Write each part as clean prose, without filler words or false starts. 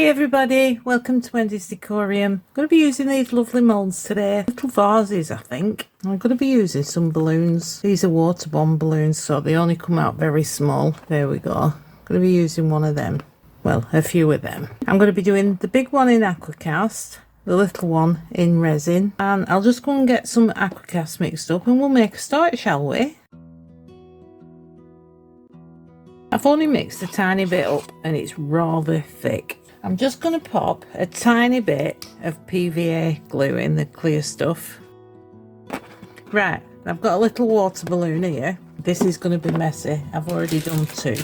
Hi everybody, welcome to Wendy's Decorium. I'm going to be using these lovely moulds today, little vases I think. I'm going to be using some balloons. These are water bomb balloons, so they only come out very small. There we go. I'm going to be using one of them. Well, a few of them. I'm going to be doing the big one in Aquacast, the little one in resin, and I'll just go and get some Aquacast mixed up and we'll make a start, shall we? I've only mixed a tiny bit up and it's rather thick. I'm just going to pop a tiny bit of PVA glue in the clear stuff. Right, I've got a little water balloon here. This is going to be messy. I've already done two.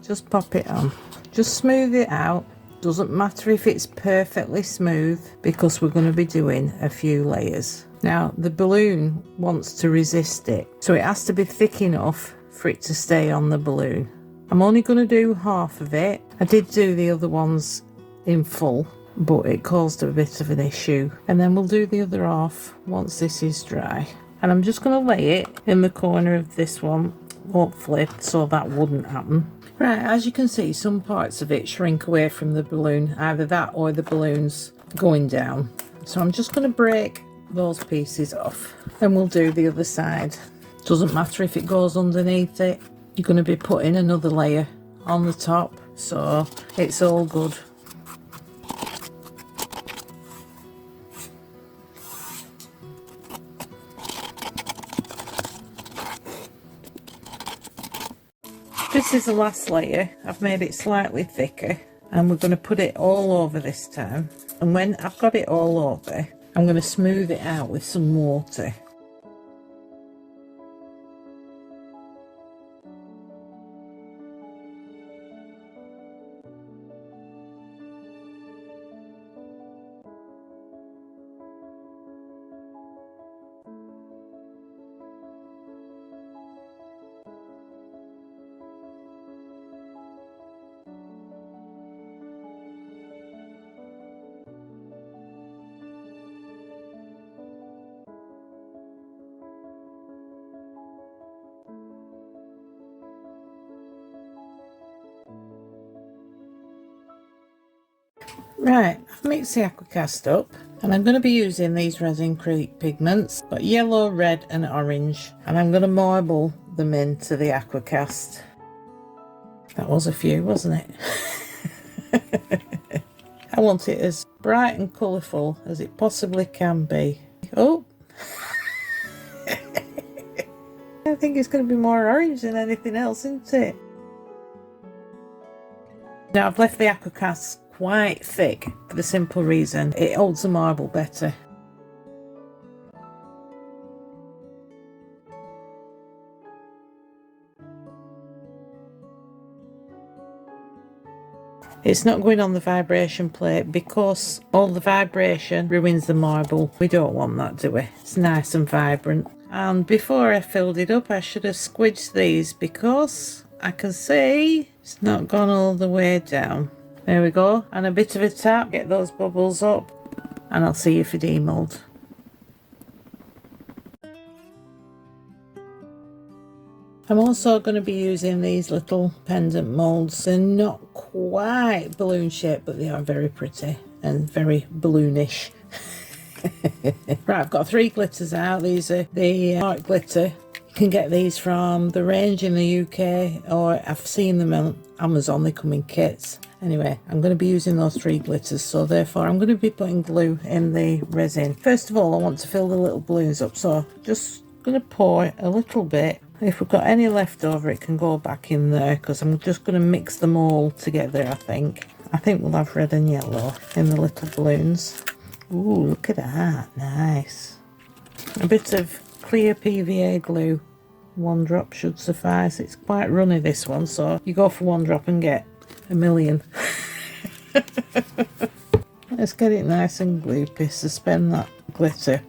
Just pop it on. Just smooth it out. Doesn't matter if it's perfectly smooth because we're going to be doing a few layers. Now, the balloon wants to resist it, so it has to be thick enough for it to stay on the balloon. I'm only going to do half of it. I did do the other ones in full, but it caused a bit of an issue. And then we'll do the other half once this is dry. And I'm just going to lay it in the corner of this one, hopefully, so that wouldn't happen. Right, as you can see, some parts of it shrink away from the balloon, either that or the balloon's going down. So I'm just going to break those pieces off. Then we'll do the other side. Doesn't matter if it goes underneath it. You're going to be putting another layer on the top, so it's all good. This is the last layer. I've made it slightly thicker and we're going to put it all over this time. And when I've got it all over, I'm going to smooth it out with some water. Right, I've mixed the Aquacast up and I'm going to be using these resin pigments. Got yellow, red and orange, and I'm going to marble them into the Aquacast. That was a few, wasn't it? I want it as bright and colourful as it possibly can be. Oh! I think it's going to be more orange than anything else, isn't it? Now I've left the Aquacast quite thick for the simple reason it holds the marble better. It's not going on the vibration plate because all the vibration ruins the marble. We don't want that, do we? It's nice and vibrant. And before I filled it up, I should have squidged these because I can see it's not gone all the way down. There we go, and a bit of a tap, get those bubbles up, and I'll see if it demold. I'm also going to be using these little pendant moulds. They're not quite balloon shaped, but they are very pretty and very balloonish. Right, I've got 3 glitters out. These are the art glitter. You can get these from the range in the UK, or I've seen them on Amazon. They come in kits. Anyway, I'm going to be using those 3 glitters, so therefore I'm going to be putting glue in the resin. First of all, I want to fill the little balloons up, so just going to pour a little bit. If we've got any left over, it can go back in there because I'm just going to mix them all together, I think. I think we'll have red and yellow in the little balloons. Ooh, look at that. Nice. A bit of clear PVA glue. 1 drop should suffice. It's quite runny, this one, so you go for 1 drop and get a million. Let's get it nice and gloopy. Suspend that glitter.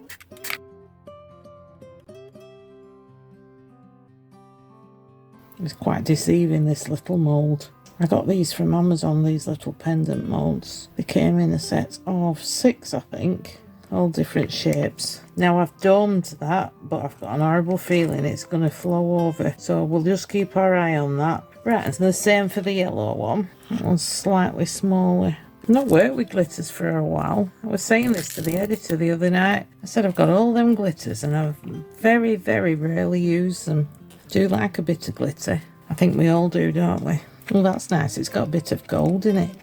It's quite deceiving, this little mould. I got these from Amazon, these little pendant moulds. They came in a set of 6, I think. All different shapes. Now I've domed that, but I've got an horrible feeling it's going to flow over. So we'll just keep our eye on that. Right, and the same for the yellow one. That one's slightly smaller. I've not worked with glitters for a while. I was saying this to the editor the other night. I said I've got all them glitters and I've very, very rarely used them. I do like a bit of glitter. I think we all do, don't we? Well, that's nice. It's got a bit of gold in it.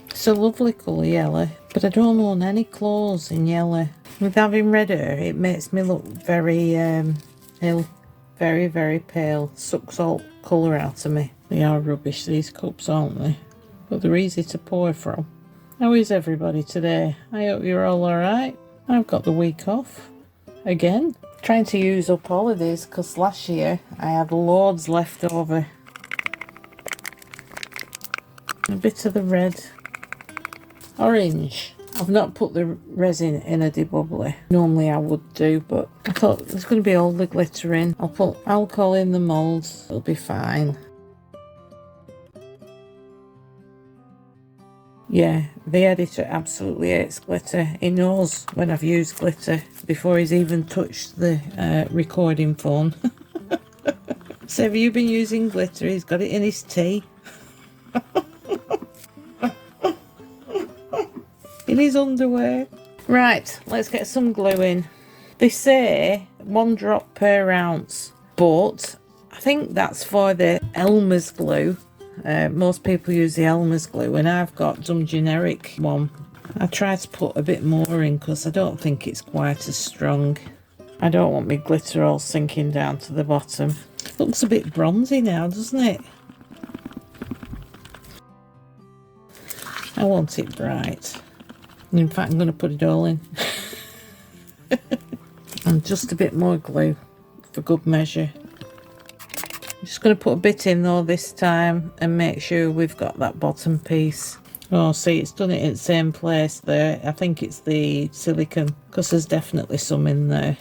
It's a lovely colour, yellow. But I don't own any clothes in yellow. With having red hair, it makes me look very ill. Very, very pale. Sucks all colour out of me. They are rubbish, these cups, aren't they? But they're easy to pour from. How is everybody today? I hope you're all alright. I've got the week off. Again. Trying to use up all of these because last year I had loads left over. A bit of the red. Orange. I've not put the resin in a debubbler. Normally I would do, but I thought there's going to be all the glitter in. I'll put alcohol in the moulds. It'll be fine. Yeah, the editor absolutely hates glitter. He knows when I've used glitter before he's even touched the recording phone. So have you been using glitter? He's got it in his tea. In his underwear. Right, let's get some glue in. They say 1 drop per ounce, but I think that's for the Elmer's glue. Most people use the Elmer's glue, and I've got some generic one. I try to put a bit more in because I don't think it's quite as strong. I don't want my glitter all sinking down to the bottom. Looks a bit bronzy now, doesn't it? I want it bright. In fact, I'm going to put it all in. And just a bit more glue for good measure. I'm just going to put a bit in though this time and make sure we've got that bottom piece. Oh, see, it's done it in the same place there. I think it's the silicone because there's definitely some in there.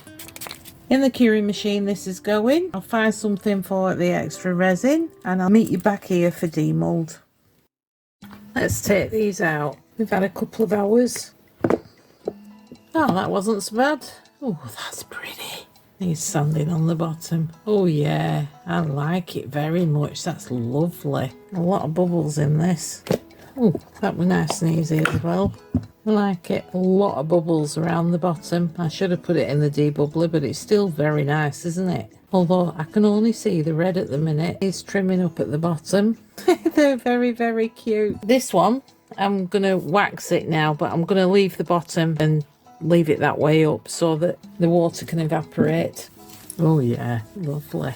In the curing machine this is going. I'll find something for the extra resin and I'll meet you back here for demould. Let's take these out. We've had a couple of hours. Oh, that wasn't so bad. Oh, that's pretty. Needs sanding on the bottom. Oh yeah, I like it very much. That's lovely. A lot of bubbles in this. Oh, that was nice and easy as well. I like it. A lot of bubbles around the bottom. I should have put it in the debubbler, but it's still very nice, isn't it? Although I can only see the red at the minute. It's trimming up at the bottom. They're very, very cute. This one, I'm going to wax it now, but I'm going to leave the bottom and leave it that way up so that the water can evaporate. Oh yeah, lovely.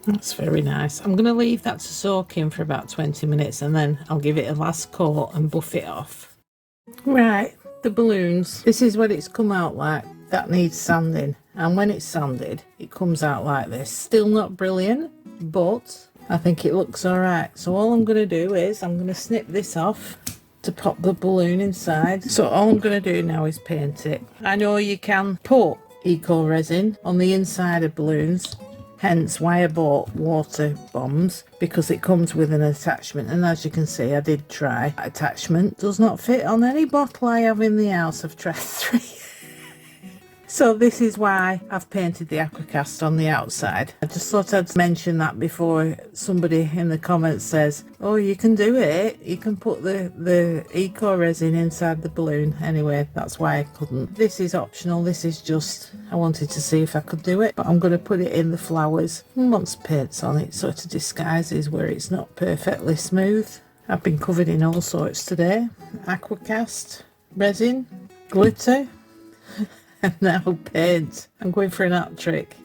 That's very nice. I'm going to leave that to soak in for about 20 minutes and then I'll give it a last coat and buff it off. Right, the balloons. This is what it's come out like. That needs sanding. And when it's sanded, it comes out like this. Still not brilliant, but I think it looks alright. So all I'm going to do is I'm going to snip this off to pop the balloon inside. So all I'm going to do now is paint it. I know you can put eco resin on the inside of balloons. Hence why I bought water bombs, because it comes with an attachment, and as you can see I did try. That attachment does not fit on any bottle I have in the house. I've tried 3. So this is why I've painted the Aquacast on the outside. I just thought I'd mention that before somebody in the comments says, oh, you can do it, you can put the eco resin inside the balloon. Anyway, that's why I couldn't. This is optional. This is just, I wanted to see if I could do it, but I'm going to put it in the flowers and want some paints on it so it disguises where it's not perfectly smooth. I've been covered in all sorts today. Aquacast, resin, glitter, and now paint. I'm going for an hat trick.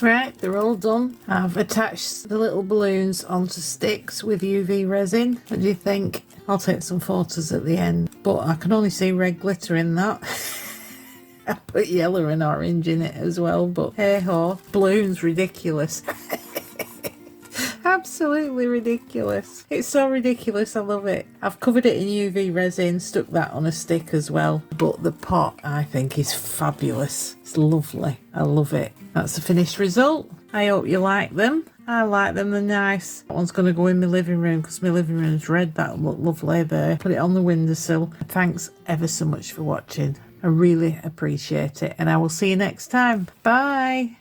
Right, they're all done. I've attached the little balloons onto sticks with UV resin. What do you think? I'll take some photos at the end, but I can only see red glitter in that. I put yellow and orange in it as well, but hey ho, balloon's ridiculous. Absolutely ridiculous. It's so ridiculous, I love it. I've covered it in UV resin, stuck that on a stick as well, but the pot I think is fabulous. It's lovely, I love it. That's the finished result. I hope you like them. I like them, they're nice. That one's going to go in my living room because my living room's red. That'll look lovely there. Put it on the windowsill. Thanks ever so much for watching. I really appreciate it, and I will see you next time. Bye.